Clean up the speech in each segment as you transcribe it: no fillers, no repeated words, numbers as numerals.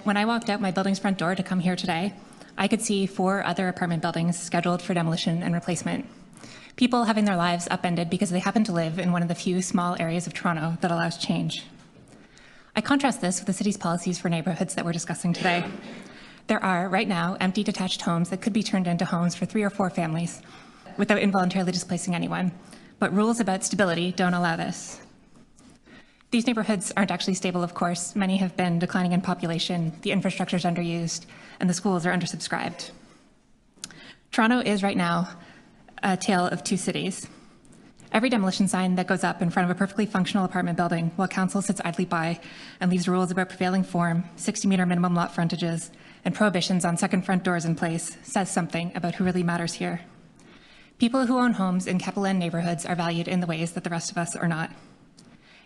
When I walked out my building's front door to come here today, I could see 4 other apartment buildings scheduled for demolition and replacement. People having their lives upended because they happen to live in one of the few small areas of Toronto that allows change. I contrast this with the city's policies for neighborhoods that we're discussing today. There are, right now, empty detached homes that could be turned into homes for 3 or 4 families without involuntarily displacing anyone, but rules about stability don't allow this. These neighborhoods aren't actually stable, of course. Many have been declining in population, the infrastructure is underused, and the schools are undersubscribed. Toronto is right now a tale of 2 cities. Every demolition sign that goes up in front of a perfectly functional apartment building while council sits idly by and leaves rules about prevailing form, 60-meter minimum lot frontages, and prohibitions on second front doors in place says something about who really matters here. People who own homes in Capital N neighborhoods are valued in the ways that the rest of us are not.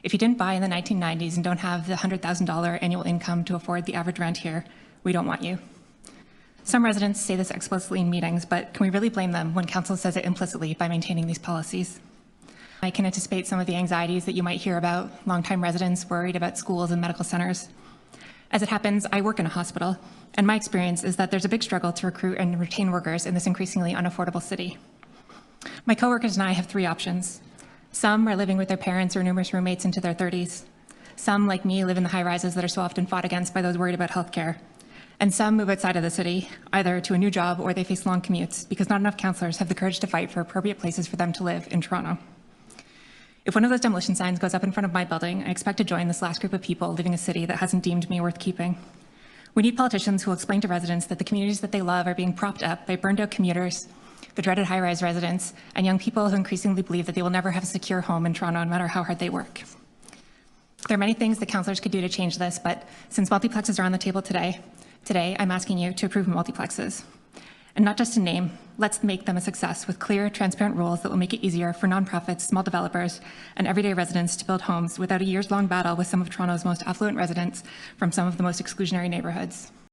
If you didn't buy in the 1990s and don't have the $100,000 annual income to afford the average rent here, we don't want you. Some residents say this explicitly in meetings, but can we really blame them when council says it implicitly by maintaining these policies? I can anticipate some of the anxieties that you might hear about longtime residents worried about schools and medical centers. As it happens, I work in a hospital, and my experience is that there's a big struggle to recruit and retain workers in this increasingly unaffordable city. My coworkers and I have 3 options. Some are living with their parents or numerous roommates into their 30s. Some, like me, live in the high-rises that are so often fought against by those worried about healthcare. And some move outside of the city, either to a new job or they face long commutes because not enough councillors have the courage to fight for appropriate places for them to live in Toronto. If one of those demolition signs goes up in front of my building, I expect to join this last group of people living in a city that hasn't deemed me worth keeping. We need politicians who will explain to residents that the communities that they love are being propped up by burned-out commuters, the dreaded high-rise residents, and young people who increasingly believe that they will never have a secure home in Toronto no matter how hard they work. There are many things that councillors could do to change this, but since multiplexes are on the table today I'm asking you to approve multiplexes. And not just in name, let's make them a success with clear, transparent rules that will make it easier for nonprofits, small developers, and everyday residents to build homes without a years-long battle with some of Toronto's most affluent residents from some of the most exclusionary neighborhoods.